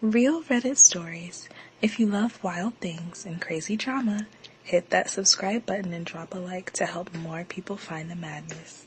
Real Reddit stories. If you love wild things and crazy drama, hit that subscribe button and drop a like to help more people find the madness.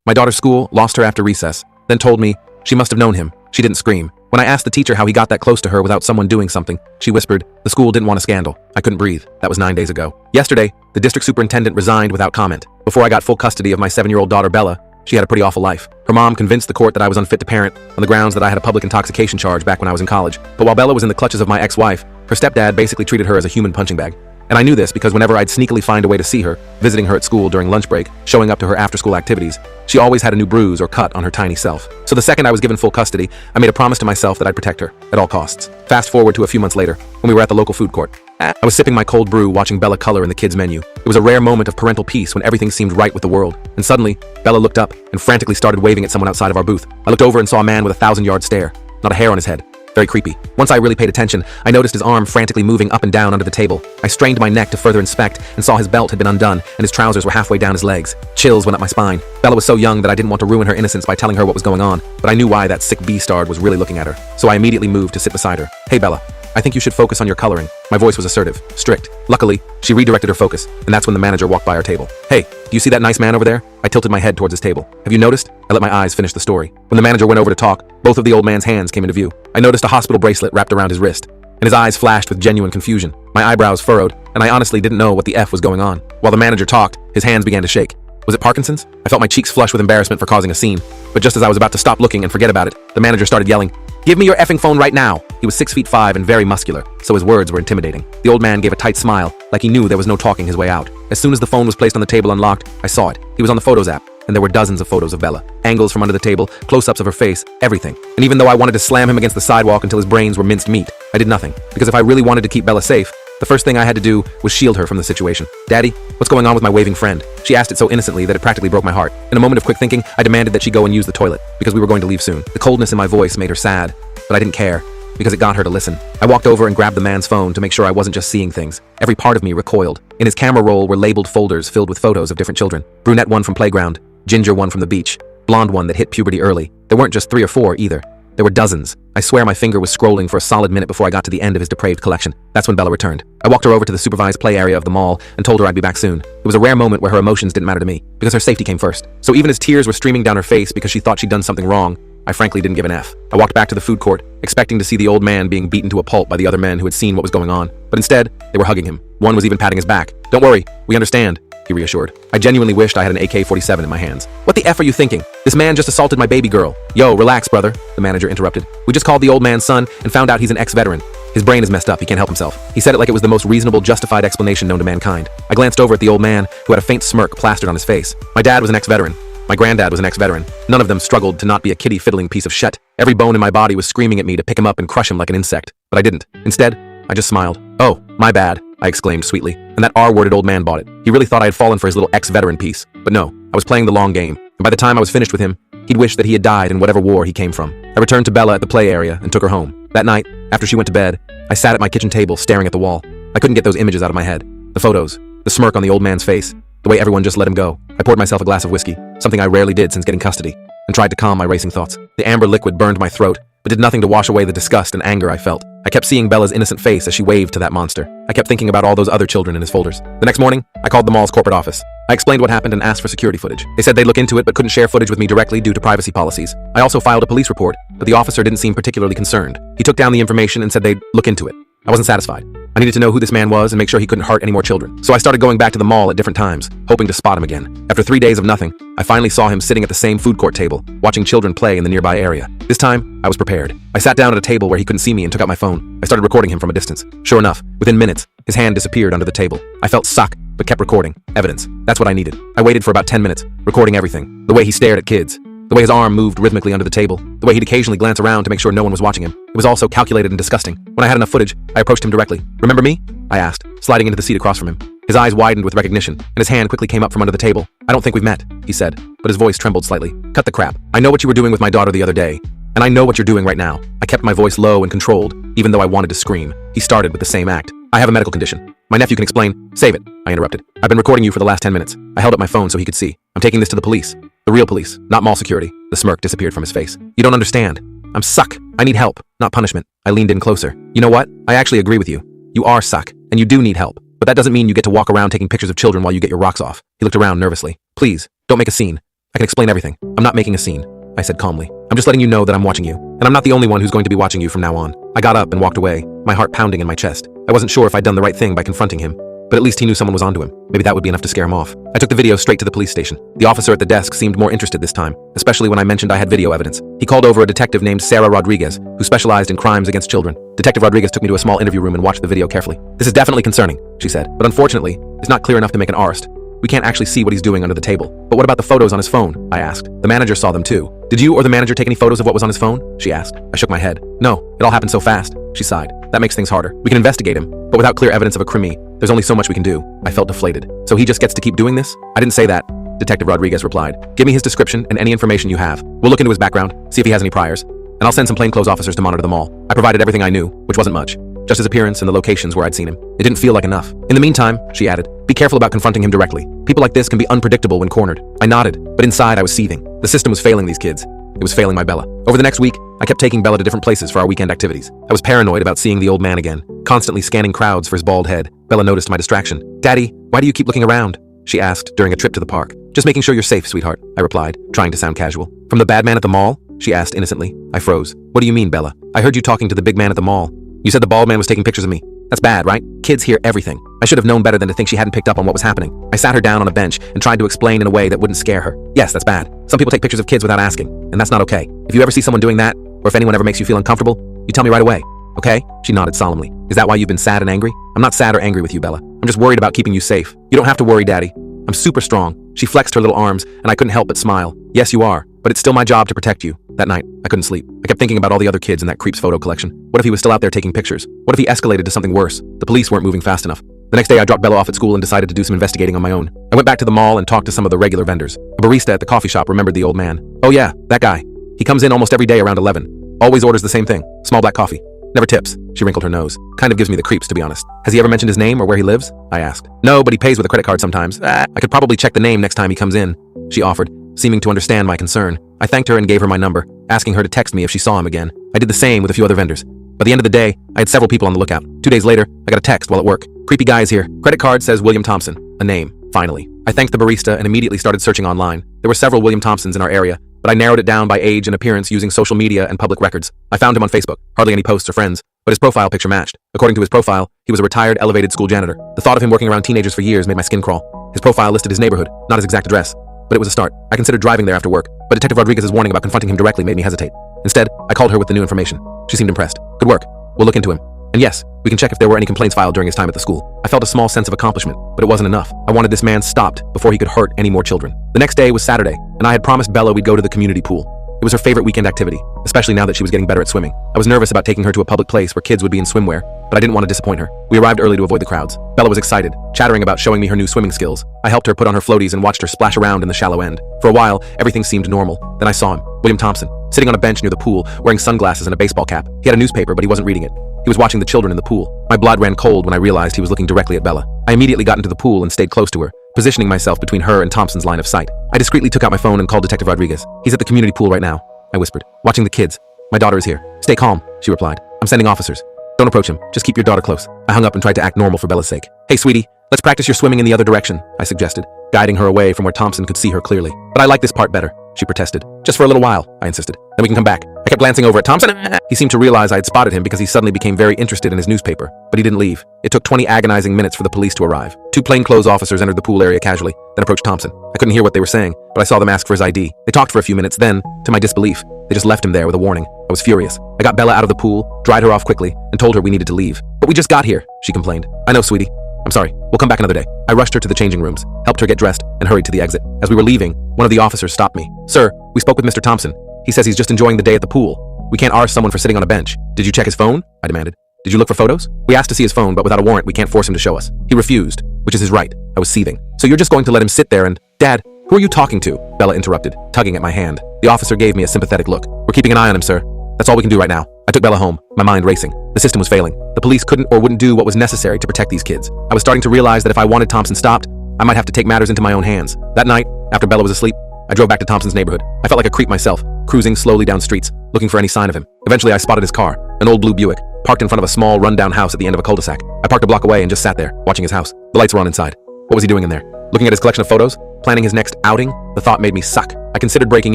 My daughter's school lost her after recess, then told me she must have known him. She didn't scream. When I asked the teacher how he got that close to her without someone doing something, she whispered, the school didn't want a scandal. I couldn't breathe. That was 9 days ago. Yesterday, the district superintendent resigned without comment. Before I got full custody of my 7-year-old daughter, Bella, she had a pretty awful life. Her mom convinced the court that I was unfit to parent on the grounds that I had a public intoxication charge back when I was in college. But while Bella was in the clutches of my ex-wife, her stepdad basically treated her as a human punching bag. And I knew this because whenever I'd sneakily find a way to see her, visiting her at school during lunch break, showing up to her after-school activities, she always had a new bruise or cut on her tiny self. So the second I was given full custody, I made a promise to myself that I'd protect her, at all costs. Fast forward to a few months later, when we were at the local food court. I was sipping my cold brew watching Bella color in the kids' menu. It was a rare moment of parental peace when everything seemed right with the world. And suddenly, Bella looked up and frantically started waving at someone outside of our booth. I looked over and saw a man with a 1,000-yard stare, not a hair on his head. Very creepy. Once I really paid attention, I noticed his arm frantically moving up and down under the table. I strained my neck to further inspect and saw his belt had been undone and his trousers were halfway down his legs. Chills went up my spine. Bella was so young that I didn't want to ruin her innocence by telling her what was going on, but I knew why that sick beastard was really looking at her. So I immediately moved to sit beside her. Hey Bella, I think you should focus on your coloring. My voice was assertive, strict. Luckily, she redirected her focus, and that's when the manager walked by our table. Hey, do you see that nice man over there? I tilted my head towards his table. Have you noticed? I let my eyes finish the story. When the manager went over to talk, both of the old man's hands came into view. I noticed a hospital bracelet wrapped around his wrist, and his eyes flashed with genuine confusion. My eyebrows furrowed, and I honestly didn't know what the F was going on. While the manager talked, his hands began to shake. Was it Parkinson's? I felt my cheeks flush with embarrassment for causing a scene, but just as I was about to stop looking and forget about it, the manager started yelling, "Give me your effing phone right now!" He was 6'5" and very muscular, so his words were intimidating. The old man gave a tight smile, like he knew there was no talking his way out. As soon as the phone was placed on the table unlocked, I saw it. He was on the Photos app, and there were dozens of photos of Bella. Angles from under the table, close-ups of her face, everything. And even though I wanted to slam him against the sidewalk until his brains were minced meat, I did nothing. Because if I really wanted to keep Bella safe, the first thing I had to do was shield her from the situation. "Daddy, what's going on with my waving friend?" She asked it so innocently that it practically broke my heart. In a moment of quick thinking, I demanded that she go and use the toilet, because we were going to leave soon. The coldness in my voice made her sad, but I didn't care, because it got her to listen. I walked over and grabbed the man's phone to make sure I wasn't just seeing things. Every part of me recoiled. In his camera roll were labeled folders filled with photos of different children. Brunette one from playground, ginger one from the beach, blonde one that hit puberty early. There weren't just 3 or 4 either. There were dozens. I swear my finger was scrolling for a solid minute before I got to the end of his depraved collection. That's when Bella returned. I walked her over to the supervised play area of the mall and told her I'd be back soon. It was a rare moment where her emotions didn't matter to me, because her safety came first. So even as tears were streaming down her face because she thought she'd done something wrong, I frankly didn't give an F. I walked back to the food court, expecting to see the old man being beaten to a pulp by the other men who had seen what was going on. But instead, they were hugging him. One was even patting his back. "Don't worry, we understand," he reassured. I genuinely wished I had an AK-47 in my hands. "What the F are you thinking? This man just assaulted my baby girl." "Yo, relax, brother," the manager interrupted. "We just called the old man's son and found out he's an ex-veteran. His brain is messed up, he can't help himself." He said it like it was the most reasonable, justified explanation known to mankind. I glanced over at the old man, who had a faint smirk plastered on his face. My dad was an ex-veteran. My granddad was an ex-veteran. None of them struggled to not be a kitty-fiddling piece of shit. Every bone in my body was screaming at me to pick him up and crush him like an insect. But I didn't. Instead, I just smiled. "Oh, my bad," I exclaimed sweetly. And that R-worded old man bought it. He really thought I had fallen for his little ex-veteran piece. But no, I was playing the long game. And by the time I was finished with him, he'd wished that he had died in whatever war he came from. I returned to Bella at the play area and took her home. That night, after she went to bed, I sat at my kitchen table staring at the wall. I couldn't get those images out of my head. The photos, the smirk on the old man's face, the way everyone just let him go. I poured myself a glass of whiskey, something I rarely did since getting custody, and tried to calm my racing thoughts. The amber liquid burned my throat, but did nothing to wash away the disgust and anger I felt. I kept seeing Bella's innocent face as she waved to that monster. I kept thinking about all those other children in his folders. The next morning, I called the mall's corporate office. I explained what happened and asked for security footage. They said they'd look into it but couldn't share footage with me directly due to privacy policies. I also filed a police report, but the officer didn't seem particularly concerned. He took down the information and said they'd look into it. I wasn't satisfied. I needed to know who this man was and make sure he couldn't hurt any more children. So I started going back to the mall at different times, hoping to spot him again. After 3 days of nothing, I finally saw him sitting at the same food court table, watching children play in the nearby area. This time, I was prepared. I sat down at a table where he couldn't see me and took out my phone. I started recording him from a distance. Sure enough, within minutes, his hand disappeared under the table. I felt suck, but kept recording. Evidence. That's what I needed. I waited for about 10 minutes, recording everything. The way he stared at kids, the way his arm moved rhythmically under the table, the way he'd occasionally glance around to make sure no one was watching him. It was all so calculated and disgusting. When I had enough footage, I approached him directly. "Remember me?" I asked, sliding into the seat across from him. His eyes widened with recognition, and his hand quickly came up from under the table. "I don't think we've met," he said, but his voice trembled slightly. "Cut the crap. I know what you were doing with my daughter the other day, and I know what you're doing right now." I kept my voice low and controlled, even though I wanted to scream. He started with the same act. "I have a medical condition. My nephew can explain." "Save it," I interrupted. "I've been recording you for the last 10 minutes. I held up my phone so he could see. I'm taking this to the police. The real police, not mall security." The smirk disappeared from his face. "You don't understand. I'm suck. I need help. not punishment. I leaned in closer. You know what? I actually agree with you. You are suck, and you do need help. But that doesn't mean you get to walk around taking pictures of children while you get your rocks off. He looked around nervously. Please, don't make a scene. I can explain everything. I'm not making a scene, I said calmly. I'm just letting you know that I'm watching you. And I'm not the only one who's going to be watching you from now on. I got up and walked away, my heart pounding in my chest. I wasn't sure if I'd done the right thing by confronting him, but at least he knew someone was onto him. Maybe that would be enough to scare him off. I took the video straight to the police station. The officer at the desk seemed more interested this time, especially when I mentioned I had video evidence. He called over a detective named Sarah Rodriguez, who specialized in crimes against children. Detective Rodriguez took me to a small interview room and watched the video carefully. This is definitely concerning, she said, but unfortunately, it's not clear enough to make an arrest. We can't actually see what he's doing under the table. But what about the photos on his phone? I asked. The manager saw them too. Did you or the manager take any photos of what was on his phone? She asked. I shook my head. No, it all happened so fast. She sighed. That makes things harder. We can investigate him, but without clear evidence of a crime, there's only so much we can do. I felt deflated. So he just gets to keep doing this? I didn't say that, Detective Rodriguez replied. Give me his description and any information you have. We'll look into his background, see if he has any priors, and I'll send some plainclothes officers to monitor them all. I provided everything I knew, which wasn't much. Just his appearance and the locations where I'd seen him. It didn't feel like enough. In the meantime, she added, be careful about confronting him directly. People like this can be unpredictable when cornered. I nodded, but inside I was seething. The system was failing these kids. It was failing my Bella. Over the next week, I kept taking Bella to different places for our weekend activities. I was paranoid about seeing the old man again, constantly scanning crowds for his bald head. Bella noticed my distraction. Daddy, why do you keep looking around? She asked during a trip to the park. Just making sure you're safe, sweetheart, I replied, trying to sound casual. From the bad man at the mall? She asked innocently. I froze. What do you mean, Bella? I heard you talking to the big man at the mall. You said the bald man was taking pictures of me. That's bad, right? Kids hear everything. I should have known better than to think she hadn't picked up on what was happening. I sat her down on a bench and tried to explain in a way that wouldn't scare her. Yes, that's bad. Some people take pictures of kids without asking, and that's not okay. If you ever see someone doing that, or if anyone ever makes you feel uncomfortable, you tell me right away, okay? She nodded solemnly. Is that why you've been sad and angry? I'm not sad or angry with you, Bella. I'm just worried about keeping you safe. You don't have to worry, Daddy. I'm super strong. She flexed her little arms, and I couldn't help but smile. Yes, you are, but it's still my job to protect you. That night, I couldn't sleep. I kept thinking about all the other kids in that creep's photo collection. What if he was still out there taking pictures? What if he escalated to something worse? The police weren't moving fast enough. The next day, I dropped Bella off at school and decided to do some investigating on my own. I went back to the mall and talked to some of the regular vendors. A barista at the coffee shop remembered the old man. Oh yeah, that guy. He comes in almost every day around 11. Always orders the same thing, small black coffee. Never tips. She wrinkled her nose. Kind of gives me the creeps, to be honest. Has he ever mentioned his name or where he lives? I asked. No, but he pays with a credit card sometimes. I could probably check the name next time he comes in, she offered, seeming to understand my concern. I thanked her and gave her my number, asking her to text me if she saw him again. I did the same with a few other vendors. By the end of the day, I had several people on the lookout. 2 days later, I got a text while at work. Creepy guy is here. Credit card says William Thompson. A name, finally. I thanked the barista and immediately started searching online. There were several William Thompsons in our area, but I narrowed it down by age and appearance using social media and public records. I found him on Facebook. Hardly any posts or friends, but his profile picture matched. According to his profile, he was a retired elevated school janitor. The thought of him working around teenagers for years made my skin crawl. His profile listed his neighborhood, not his exact address, but it was a start. I considered driving there after work, but Detective Rodriguez's warning about confronting him directly made me hesitate. Instead, I called her with the new information. She seemed impressed. Good work. We'll look into him. And yes, we can check if there were any complaints filed during his time at the school. I felt a small sense of accomplishment, but it wasn't enough. I wanted this man stopped before he could hurt any more children. The next day was Saturday, and I had promised Bella we'd go to the community pool. It was her favorite weekend activity, especially now that she was getting better at swimming. I was nervous about taking her to a public place where kids would be in swimwear, but I didn't want to disappoint her. We arrived early to avoid the crowds. Bella was excited, chattering about showing me her new swimming skills. I helped her put on her floaties and watched her splash around in the shallow end. For a while, everything seemed normal. Then I saw him, William Thompson, sitting on a bench near the pool, wearing sunglasses and a baseball cap. He had a newspaper, but he wasn't reading it. He was watching the children in the pool. My blood ran cold when I realized he was looking directly at Bella. I immediately got into the pool and stayed close to her, positioning myself between her and Thompson's line of sight. I discreetly took out my phone and called Detective Rodriguez. He's at the community pool right now, I whispered, watching the kids. My daughter is here. Stay calm, she replied. I'm sending officers. Don't approach him. Just keep your daughter close. I hung up and tried to act normal for Bella's sake. Hey, sweetie, let's practice your swimming in the other direction, I suggested, guiding her away from where Thompson could see her clearly. But I like this part better, she protested. Just for a little while, I insisted. Then we can come back. I kept glancing over at Thompson. He seemed to realize I had spotted him because he suddenly became very interested in his newspaper, but he didn't leave. It took 20 agonizing minutes for the police to arrive. 2 plainclothes officers entered the pool area casually, then approached Thompson. I couldn't hear what they were saying, but I saw them ask for his ID. They talked for a few minutes, then, to my disbelief, they just left him there with a warning. I was furious. I got Bella out of the pool, dried her off quickly, and told her we needed to leave. But we just got here, she complained. I know, sweetie. I'm sorry. We'll come back another day. I rushed her to the changing rooms, helped her get dressed, and hurried to the exit. As we were leaving, one of the officers stopped me. Sir, we spoke with Mr. Thompson. He says he's just enjoying the day at the pool. We can't arrest someone for sitting on a bench. Did you check his phone? I demanded. Did you look for photos? We asked to see his phone, but without a warrant, we can't force him to show us. He refused, which is his right. I was seething. So you're just going to let him sit there and... Dad, who are you talking to? Bella interrupted, tugging at my hand. The officer gave me a sympathetic look. We're keeping an eye on him, sir. That's all we can do right now. I took Bella home, my mind racing. The system was failing. The police couldn't or wouldn't do what was necessary to protect these kids. I was starting to realize that if I wanted Thompson stopped, I might have to take matters into my own hands. That night, after Bella was asleep, I drove back to Thompson's neighborhood. I felt like a creep myself, cruising slowly down streets, looking for any sign of him. Eventually, I spotted his car. An old blue Buick, parked in front of a small, rundown house at the end of a cul-de-sac. I parked a block away and just sat there, watching his house. The lights were on inside. What was he doing in there? Looking at his collection of photos? Planning his next outing? The thought made me suck. I considered breaking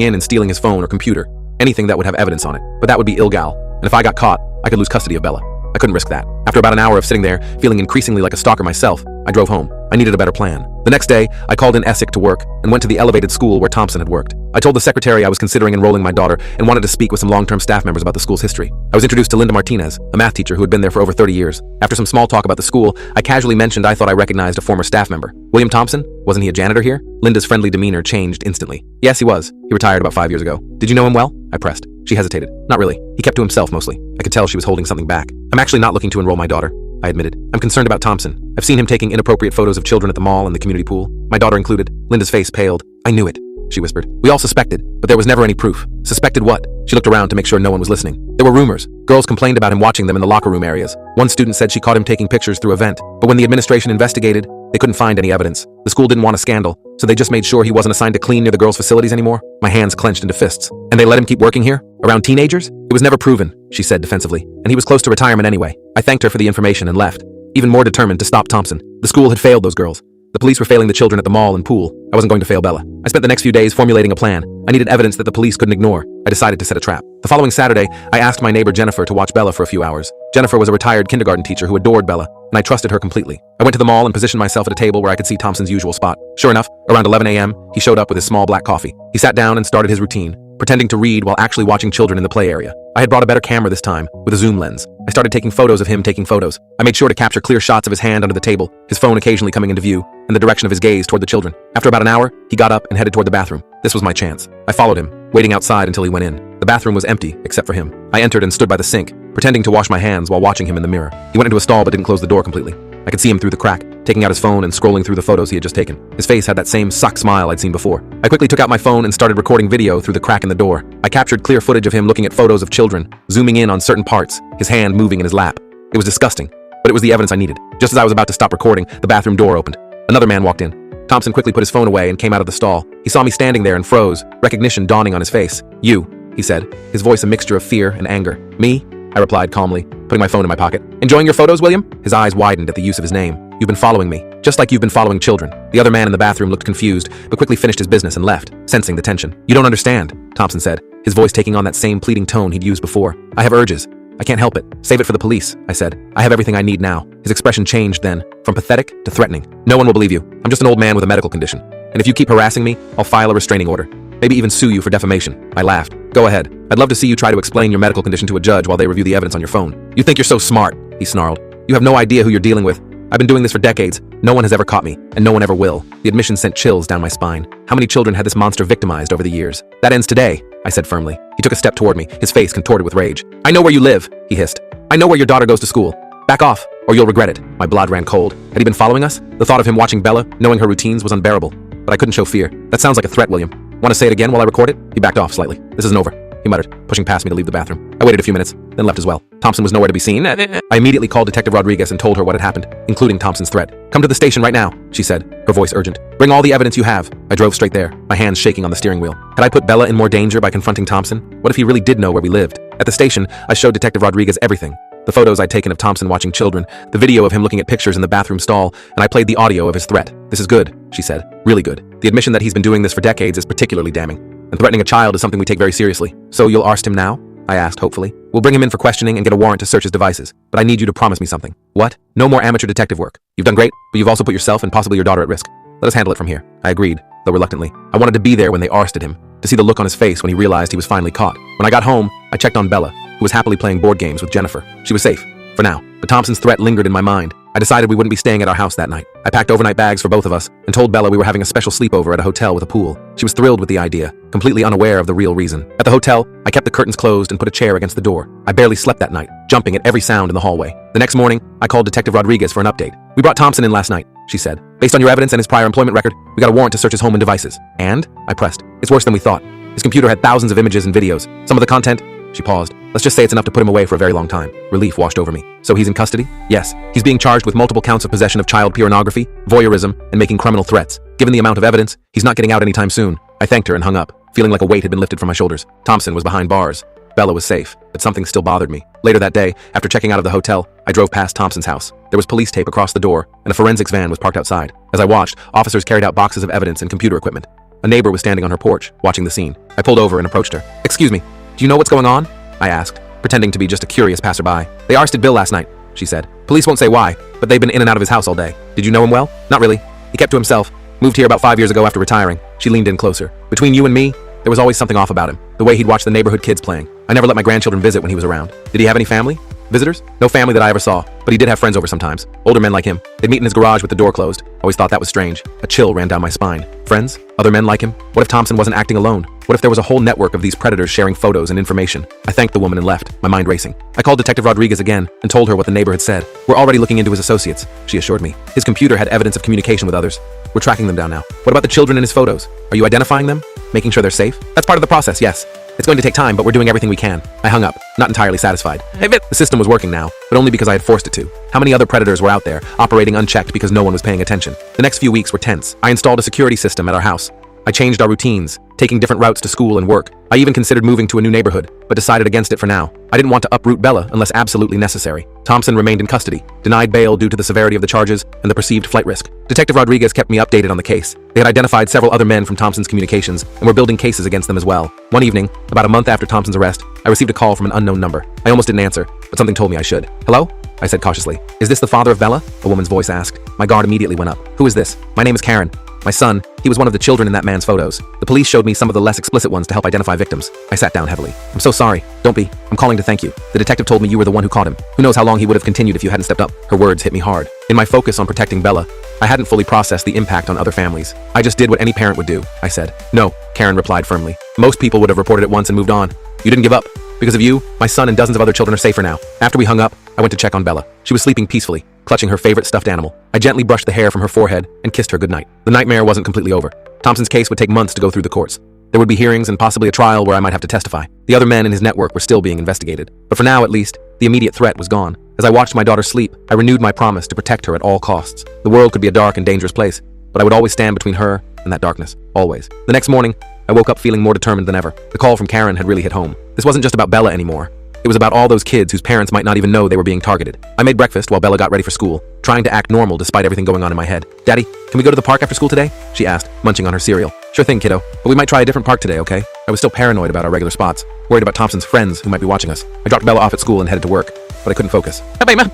in and stealing his phone or computer. Anything that would have evidence on it. But that would be illegal. And if I got caught, I could lose custody of Bella. I couldn't risk that. After about an hour of sitting there, feeling increasingly like a stalker myself, I drove home. I needed a better plan. The next day, I called in Essex to work and went to the elevated school where Thompson had worked. I told the secretary I was considering enrolling my daughter and wanted to speak with some long-term staff members about the school's history. I was introduced to Linda Martinez, a math teacher who had been there for over 30 years. After some small talk about the school, I casually mentioned I thought I recognized a former staff member. William Thompson? Wasn't he a janitor here? Linda's friendly demeanor changed instantly. Yes, he was. He retired about 5 years ago. Did you know him well? I pressed. She hesitated. Not really. He kept to himself mostly. I could tell she was holding something back. I'm actually not looking to enroll my daughter, I admitted. I'm concerned about Thompson. I've seen him taking inappropriate photos of children at the mall and the community pool. My daughter included. Linda's face paled. I knew it, she whispered. We all suspected, but there was never any proof. Suspected what? She looked around to make sure no one was listening. There were rumors. Girls complained about him watching them in the locker room areas. One student said she caught him taking pictures through a vent, but when the administration investigated, they couldn't find any evidence. The school didn't want a scandal, so they just made sure he wasn't assigned to clean near the girls' facilities anymore. My hands clenched into fists. And they let him keep working here? Around teenagers? It was never proven, she said defensively, and he was close to retirement anyway. I thanked her for the information and left, even more determined to stop Thompson. The school had failed those girls. The police were failing the children at the mall and pool. I wasn't going to fail Bella. I spent the next few days formulating a plan. I needed evidence that the police couldn't ignore. I decided to set a trap. The following Saturday, I asked my neighbor Jennifer to watch Bella for a few hours. Jennifer was a retired kindergarten teacher who adored Bella, and I trusted her completely. I went to the mall and positioned myself at a table where I could see Thompson's usual spot. Sure enough, around 11 a.m., he showed up with his small black coffee. He sat down and started his routine, pretending to read while actually watching children in the play area. I had brought a better camera this time, with a zoom lens. I started taking photos of him taking photos. I made sure to capture clear shots of his hand under the table, his phone occasionally coming into view, and the direction of his gaze toward the children. After about an hour, he got up and headed toward the bathroom. This was my chance. I followed him, waiting outside until he went in. The bathroom was empty, except for him. I entered and stood by the sink, pretending to wash my hands while watching him in the mirror. He went into a stall but didn't close the door completely. I could see him through the crack, taking out his phone and scrolling through the photos he had just taken. His face had that same suck smile I'd seen before. I quickly took out my phone and started recording video through the crack in the door. I captured clear footage of him looking at photos of children, zooming in on certain parts, his hand moving in his lap. It was disgusting, but it was the evidence I needed. Just as I was about to stop recording, the bathroom door opened. Another man walked in. Thompson quickly put his phone away and came out of the stall. He saw me standing there and froze, recognition dawning on his face. You, he said, his voice a mixture of fear and anger. Me? I replied calmly, putting my phone in my pocket. Enjoying your photos, William? His eyes widened at the use of his name. You've been following me, just like you've been following children. The other man in the bathroom looked confused, but quickly finished his business and left, sensing the tension. You don't understand, Thompson said, his voice taking on that same pleading tone he'd used before. I have urges. I can't help it. Save it for the police, I said. I have everything I need now. His expression changed then, from pathetic to threatening. No one will believe you. I'm just an old man with a medical condition. And if you keep harassing me, I'll file a restraining order. Maybe even sue you for defamation. I laughed. Go ahead. I'd love to see you try to explain your medical condition to a judge while they review the evidence on your phone. You think you're so smart, he snarled. You have no idea who you're dealing with. I've been doing this for decades. No one has ever caught me, and no one ever will. The admission sent chills down my spine. How many children had this monster victimized over the years? That ends today, I said firmly. He took a step toward me, his face contorted with rage. I know where you live, he hissed. I know where your daughter goes to school. Back off, or you'll regret it. My blood ran cold. Had he been following us? The thought of him watching Bella, knowing her routines, was unbearable. But I couldn't show fear. That sounds like a threat, William. Want to say it again while I record it? He backed off slightly. This isn't over, he muttered, pushing past me to leave the bathroom. I waited a few minutes, then left as well. Thompson was nowhere to be seen. I immediately called Detective Rodriguez and told her what had happened, including Thompson's threat. Come to the station right now, she said, her voice urgent. Bring all the evidence you have. I drove straight there, my hands shaking on the steering wheel. Had I put Bella in more danger by confronting Thompson? What if he really did know where we lived? At the station, I showed Detective Rodriguez everything. The photos I'd taken of Thompson watching children, the video of him looking at pictures in the bathroom stall, and I played the audio of his threat. This is good, she said. Really good. The admission that he's been doing this for decades is particularly damning. And threatening a child is something we take very seriously. So you'll arrest him now? I asked, hopefully. We'll bring him in for questioning and get a warrant to search his devices. But I need you to promise me something. What? No more amateur detective work. You've done great, but you've also put yourself and possibly your daughter at risk. Let us handle it from here. I agreed, though reluctantly. I wanted to be there when they arsted him, to see the look on his face when he realized he was finally caught. When I got home, I checked on Bella, who was happily playing board games with Jennifer. She was safe. For now, but Thompson's threat lingered in my mind. I decided we wouldn't be staying at our house that night. I packed overnight bags for both of us and told Bella we were having a special sleepover at a hotel with a pool. She was thrilled with the idea, completely unaware of the real reason. At the hotel, I kept the curtains closed and put a chair against the door. I barely slept that night, jumping at every sound in the hallway. The next morning, I called Detective Rodriguez for an update. We brought Thompson in last night, she said. Based on your evidence and his prior employment record, we got a warrant to search his home and devices. And? I pressed. It's worse than we thought. His computer had thousands of images and videos. Some of the content... She paused. Let's just say it's enough to put him away for a very long time. Relief washed over me. So he's in custody? Yes. He's being charged with multiple counts of possession of child pornography, voyeurism, and making criminal threats. Given the amount of evidence, he's not getting out anytime soon. I thanked her and hung up, feeling like a weight had been lifted from my shoulders. Thompson was behind bars. Bella was safe, but something still bothered me. Later that day, after checking out of the hotel, I drove past Thompson's house. There was police tape across the door, and a forensics van was parked outside. As I watched, officers carried out boxes of evidence and computer equipment. A neighbor was standing on her porch, watching the scene. I pulled over and approached her. "Excuse me, do you know what's going on?" I asked, pretending to be just a curious passerby. "They arsted Bill last night," she said. "Police won't say why, but they've been in and out of his house all day. Did you know him well?" "Not really. He kept to himself. Moved here about 5 years ago after retiring." She leaned in closer. "Between you and me, there was always something off about him. The way he'd watch the neighborhood kids playing. I never let my grandchildren visit when he was around." "Did he have any family? Visitors?" "No family that I ever saw, but he did have friends over sometimes. Older men like him. They'd meet in his garage with the door closed. Always thought that was strange. A chill ran down my spine. Friends? Other men like him? What if Thompson wasn't acting alone? What if there was a whole network of these predators sharing photos and information?" I thanked the woman and left, my mind racing. I called Detective Rodriguez again and told her what the neighbor had said. "We're already looking into his associates," she assured me. "His computer had evidence of communication with others. We're tracking them down now." "What about the children in his photos? Are you identifying them? Making sure they're safe?" "That's part of the process, yes. It's going to take time, but we're doing everything we can." I hung up, not entirely satisfied. The system was working now, but only because I had forced it to. How many other predators were out there, operating unchecked because no one was paying attention? The next few weeks were tense. I installed a security system at our house. I changed our routines, taking different routes to school and work. I even considered moving to a new neighborhood, but decided against it for now. I didn't want to uproot Bella unless absolutely necessary. Thompson remained in custody, denied bail due to the severity of the charges and the perceived flight risk. Detective Rodriguez kept me updated on the case. They had identified several other men from Thompson's communications and were building cases against them as well. One evening, about a month after Thompson's arrest, I received a call from an unknown number. I almost didn't answer, but something told me I should. "Hello?" I said cautiously. "Is this the father of Bella?" a woman's voice asked. My guard immediately went up. "Who is this?" "My name is Karen. My son, he was one of the children in that man's photos. The police showed me some of the less explicit ones to help identify victims." I sat down heavily. "I'm so sorry. Don't be. I'm calling to thank you. The detective told me you were the one who caught him. Who knows how long he would have continued if you hadn't stepped up." Her words hit me hard. In my focus on protecting Bella, I hadn't fully processed the impact on other families. I just did what any parent would do, I said. "No," Karen replied firmly. "Most people would have reported it once and moved on. You didn't give up. Because of you, my son and dozens of other children are safer now." After we hung up, I went to check on Bella. She was sleeping peacefully, clutching her favorite stuffed animal. I gently brushed the hair from her forehead and kissed her goodnight. The nightmare wasn't completely over. Thompson's case would take months to go through the courts. There would be hearings and possibly a trial where I might have to testify. The other men in his network were still being investigated. But for now, at least, the immediate threat was gone. As I watched my daughter sleep, I renewed my promise to protect her at all costs. The world could be a dark and dangerous place, but I would always stand between her and that darkness. Always. The next morning, I woke up feeling more determined than ever. The call from Karen had really hit home. This wasn't just about Bella anymore. It was about all those kids whose parents might not even know they were being targeted. I made breakfast while Bella got ready for school, trying to act normal despite everything going on in my head. "Daddy, can we go to the park after school today?" she asked, munching on her cereal. "Sure thing, kiddo, but we might try a different park today, okay?" I was still paranoid about our regular spots, worried about Thompson's friends who might be watching us. I dropped Bella off at school and headed to work, but I couldn't focus.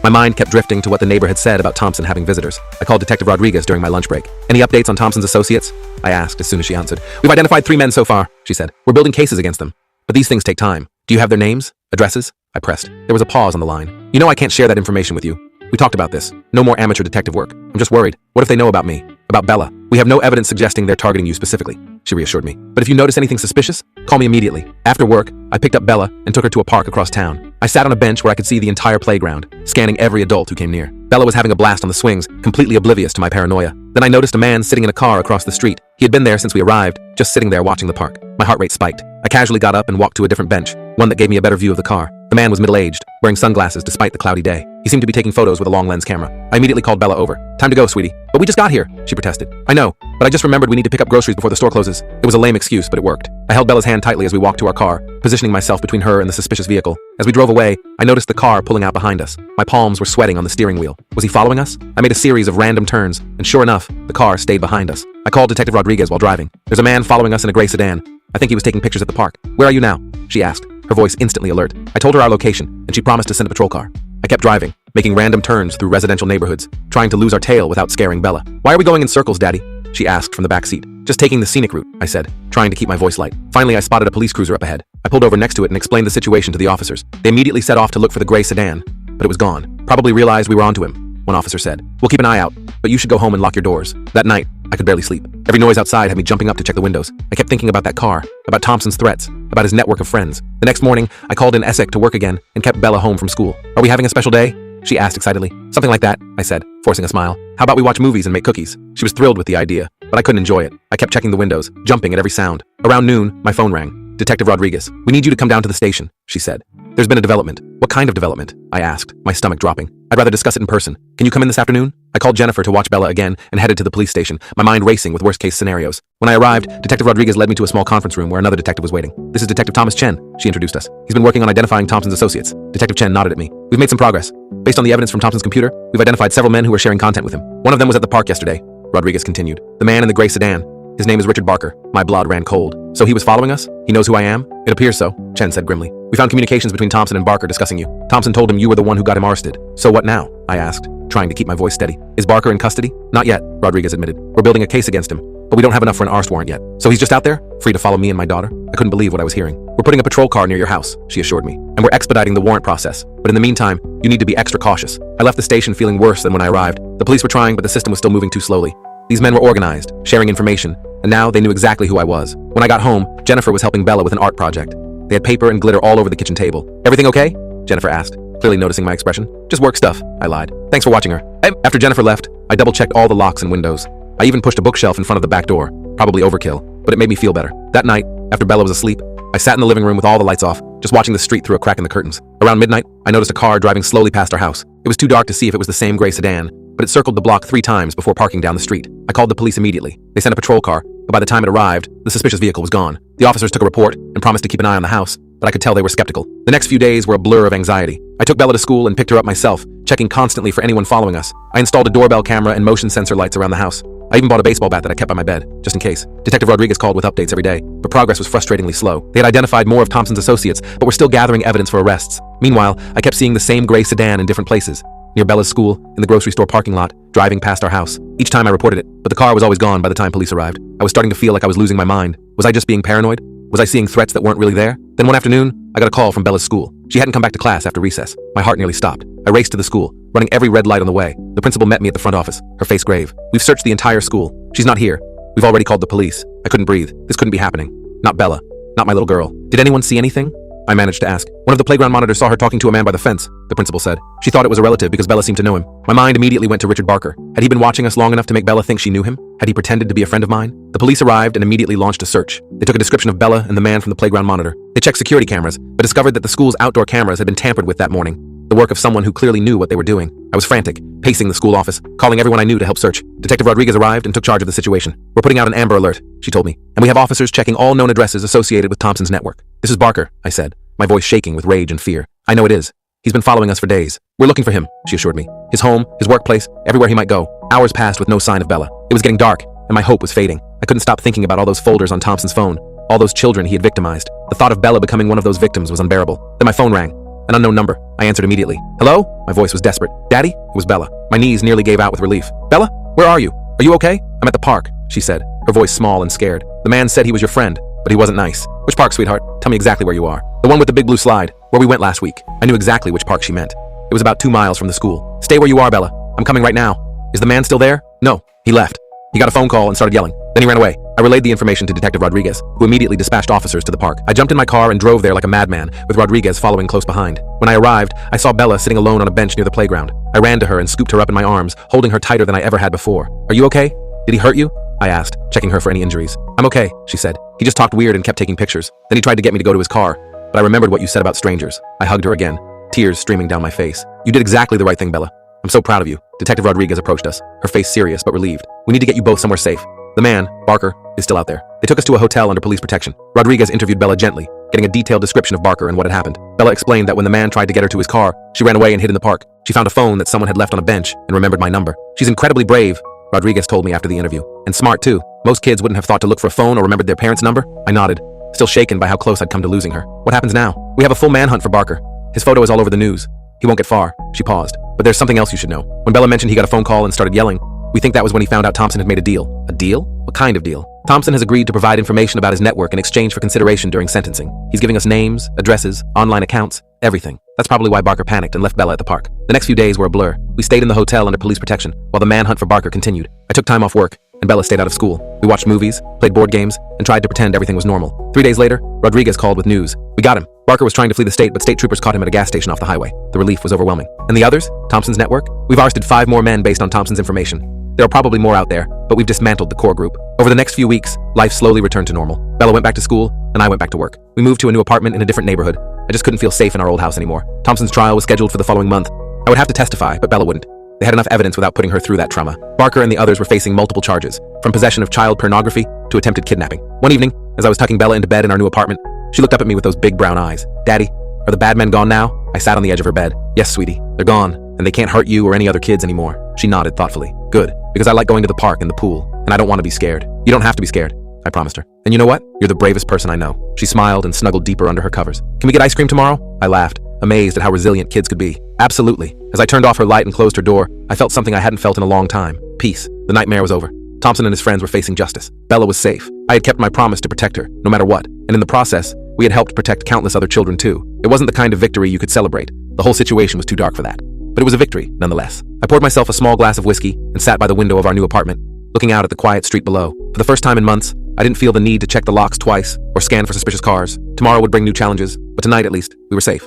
My mind kept drifting to what the neighbor had said about Thompson having visitors. I called Detective Rodriguez during my lunch break. "Any updates on Thompson's associates?" I asked as soon as she answered. "We've identified 3 men so far," she said. "We're building cases against them. But these things take time. Do you have their names? Addresses?" I pressed. There was a pause on the line. "You know I can't share that information with you. We talked about this. No more amateur detective work. I'm just worried. What if they know about me? About Bella? We have no evidence suggesting they're targeting you specifically," she reassured me. "But if you notice anything suspicious, call me immediately." After work, I picked up Bella and took her to a park across town. I sat on a bench where I could see the entire playground, scanning every adult who came near. Bella was having a blast on the swings, completely oblivious to my paranoia. Then I noticed a man sitting in a car across the street. He had been there since we arrived, just sitting there watching the park. My heart rate spiked. I casually got up and walked to a different bench, one that gave me a better view of the car. The man was middle-aged, wearing sunglasses despite the cloudy day. He seemed to be taking photos with a long lens camera. I immediately called Bella over. "Time to go, sweetie." "But we just got here," she protested. "I know, but I just remembered we need to pick up groceries before the store closes." It was a lame excuse, but it worked. I held Bella's hand tightly as we walked to our car, positioning myself between her and the suspicious vehicle. As we drove away, I noticed the car pulling out behind us. My palms were sweating on the steering wheel. Was he following us? I made a series of random turns, and sure enough, the car stayed behind us. I called Detective Rodriguez while driving. "There's a man following us in a gray sedan. I think he was taking pictures at the park. Where are you now?" she asked, her voice instantly alert. I told her our location, and she promised to send a patrol car. I kept driving, making random turns through residential neighborhoods, trying to lose our tail without scaring Bella. "Why are we going in circles, Daddy?" she asked from the back seat. "Just taking the scenic route," I said, trying to keep my voice light. Finally, I spotted a police cruiser up ahead. I pulled over next to it and explained the situation to the officers. They immediately set off to look for the gray sedan, but it was gone. "Probably realized we were onto him," one officer said. "We'll keep an eye out, but you should go home and lock your doors." That night, I could barely sleep. Every noise outside had me jumping up to check the windows. I kept thinking about that car, about Thompson's threats, about his network of friends. The next morning, I called in Essex to work again and kept Bella home from school. "Are we having a special day?" she asked excitedly. "Something like that," I said, forcing a smile. "How about we watch movies and make cookies?" She was thrilled with the idea, but I couldn't enjoy it. I kept checking the windows, jumping at every sound. Around noon, my phone rang. "Detective Rodriguez, we need you to come down to the station," she said. "There's been a development." "What kind of development?" I asked, my stomach dropping. "I'd rather discuss it in person. Can you come in this afternoon?" I called Jennifer to watch Bella again and headed to the police station, my mind racing with worst-case scenarios. When I arrived, Detective Rodriguez led me to a small conference room where another detective was waiting. "This is Detective Thomas Chen," she introduced us. "He's been working on identifying Thompson's associates." Detective Chen nodded at me. "We've made some progress. Based on the evidence from Thompson's computer, we've identified several men who were sharing content with him. One of them was at the park yesterday," Rodriguez continued. "The man in the gray sedan. His name is Richard Barker." My blood ran cold. "So he was following us? He knows who I am?" "It appears so," Chen said grimly. "We found communications between Thompson and Barker discussing you. Thompson told him you were the one who got him arrested." "So what now?" I asked, trying to keep my voice steady. "Is Barker in custody?" "Not yet," Rodriguez admitted. "We're building a case against him, but we don't have enough for an arrest warrant yet. So he's just out there, free to follow me and my daughter?" I couldn't believe what I was hearing. "We're putting a patrol car near your house," she assured me, "and we're expediting the warrant process. But in the meantime, you need to be extra cautious." I left the station feeling worse than when I arrived. The police were trying, but the system was still moving too slowly. These men were organized, sharing information, and now they knew exactly who I was. When I got home, Jennifer was helping Bella with an art project. They had paper and glitter all over the kitchen table. "Everything okay?" Jennifer asked, clearly noticing my expression. "Just work stuff," I lied. "Thanks for watching her." After Jennifer left, I double-checked all the locks and windows. I even pushed a bookshelf in front of the back door. Probably overkill, but it made me feel better. That night, after Bella was asleep, I sat in the living room with all the lights off, just watching the street through a crack in the curtains. Around midnight, I noticed a car driving slowly past our house. It was too dark to see if it was the same gray sedan, but it circled the block 3 times before parking down the street. I called the police immediately. They sent a patrol car, but by the time it arrived, the suspicious vehicle was gone. The officers took a report and promised to keep an eye on the house, but I could tell they were skeptical. The next few days were a blur of anxiety. I took Bella to school and picked her up myself, checking constantly for anyone following us. I installed a doorbell camera and motion sensor lights around the house. I even bought a baseball bat that I kept by my bed, just in case. Detective Rodriguez called with updates every day, but progress was frustratingly slow. They had identified more of Thompson's associates, but were still gathering evidence for arrests. Meanwhile, I kept seeing the same gray sedan in different places. Near Bella's school, in the grocery store parking lot, driving past our house. Each time I reported it, but the car was always gone by the time police arrived. I was starting to feel like I was losing my mind. Was I just being paranoid? Was I seeing threats that weren't really there? Then one afternoon, I got a call from Bella's school. She hadn't come back to class after recess. My heart nearly stopped. I raced to the school, running every red light on the way. The principal met me at the front office, her face grave. "We've searched the entire school. She's not here. We've already called the police." I couldn't breathe. This couldn't be happening. Not Bella. Not my little girl. "Did anyone see anything?" I managed to ask. "One of the playground monitors saw her talking to a man by the fence," the principal said. "She thought it was a relative because Bella seemed to know him." My mind immediately went to Richard Barker. Had he been watching us long enough to make Bella think she knew him? Had he pretended to be a friend of mine? The police arrived and immediately launched a search. They took a description of Bella and the man from the playground monitor. They checked security cameras, but discovered that the school's outdoor cameras had been tampered with that morning. The work of someone who clearly knew what they were doing. I was frantic, pacing the school office, calling everyone I knew to help search. Detective Rodriguez arrived and took charge of the situation. "We're putting out an Amber Alert," she told me, "and we have officers checking all known addresses associated with Thompson's network." "This is Barker," I said, my voice shaking with rage and fear. "I know it is. He's been following us for days. We're looking for him," she assured me. "His home, his workplace, everywhere he might go." Hours passed with no sign of Bella. It was getting dark, and my hope was fading. I couldn't stop thinking about all those folders on Thompson's phone, all those children he had victimized. The thought of Bella becoming one of those victims was unbearable. Then my phone rang. An unknown number. I answered immediately. "Hello?" My voice was desperate. "Daddy?" It was Bella. My knees nearly gave out with relief. "Bella? Where are you? Are you okay?" "I'm at the park," she said, her voice small and scared. "The man said he was your friend, but he wasn't nice." "Which park, sweetheart? Tell me exactly where you are." "The one with the big blue slide, where we went last week." I knew exactly which park she meant. It was about 2 miles from the school. "Stay where you are, Bella. I'm coming right now." "Is the man still there?" "No, he left. He got a phone call and started yelling. Then he ran away." I relayed the information to Detective Rodriguez, who immediately dispatched officers to the park. I jumped in my car and drove there like a madman, with Rodriguez following close behind. When I arrived, I saw Bella sitting alone on a bench near the playground. I ran to her and scooped her up in my arms, holding her tighter than I ever had before. "Are you okay? Did he hurt you?" I asked, checking her for any injuries. "I'm okay," she said. "He just talked weird and kept taking pictures. Then he tried to get me to go to his car, but I remembered what you said about strangers." I hugged her again, tears streaming down my face. "You did exactly the right thing, Bella. I'm so proud of you." Detective Rodriguez approached us, her face serious but relieved. "We need to get you both somewhere safe. The man, Barker, is still out there." They took us to a hotel under police protection. Rodriguez interviewed Bella gently, getting a detailed description of Barker and what had happened. Bella explained that when the man tried to get her to his car, she ran away and hid in the park. She found a phone that someone had left on a bench and remembered my number. "She's incredibly brave," Rodriguez told me after the interview. "And smart too. Most kids wouldn't have thought to look for a phone or remembered their parents' number." I nodded, still shaken by how close I'd come to losing her. "What happens now?" "We have a full manhunt for Barker. His photo is all over the news. He won't get far." She paused. "But there's something else you should know." When Bella mentioned he got a phone call and started yelling, we think that was when he found out Thompson had made a deal. A deal? What kind of deal? Thompson has agreed to provide information about his network in exchange for consideration during sentencing. He's giving us names, addresses, online accounts, everything. That's probably why Barker panicked and left Bella at the park. The next few days were a blur. We stayed in the hotel under police protection while the manhunt for Barker continued. I took time off work, and Bella stayed out of school. We watched movies, played board games, and tried to pretend everything was normal. 3 days later, Rodriguez called with news. We got him. Barker was trying to flee the state, but state troopers caught him at a gas station off the highway. The relief was overwhelming. And the others? Thompson's network? We've arrested 5 more men based on Thompson's information. There are probably more out there, but we've dismantled the core group. Over the next few weeks, life slowly returned to normal. Bella went back to school, and I went back to work. We moved to a new apartment in a different neighborhood. I just couldn't feel safe in our old house anymore. Thompson's trial was scheduled for the following month. I would have to testify, but Bella wouldn't. They had enough evidence without putting her through that trauma. Barker and the others were facing multiple charges, from possession of child pornography to attempted kidnapping. One evening, as I was tucking Bella into bed in our new apartment, she looked up at me with those big brown eyes. "Daddy, are the bad men gone now?" I sat on the edge of her bed. "Yes, sweetie, they're gone, and they can't hurt you or any other kids anymore." She nodded thoughtfully. "Good, because I like going to the park and the pool, and I don't want to be scared." "You don't have to be scared," I promised her. "And you know what? You're the bravest person I know." She smiled and snuggled deeper under her covers. "Can we get ice cream tomorrow?" I laughed, amazed at how resilient kids could be. "Absolutely." As I turned off her light and closed her door, I felt something I hadn't felt in a long time. Peace. The nightmare was over. Thompson and his friends were facing justice. Bella was safe. I had kept my promise to protect her, no matter what, and in the process, we had helped protect countless other children too. It wasn't the kind of victory you could celebrate. The whole situation was too dark for that. But it was a victory, nonetheless. I poured myself a small glass of whiskey and sat by the window of our new apartment, looking out at the quiet street below. For the first time in months, I didn't feel the need to check the locks twice or scan for suspicious cars. Tomorrow would bring new challenges, but tonight at least, we were safe.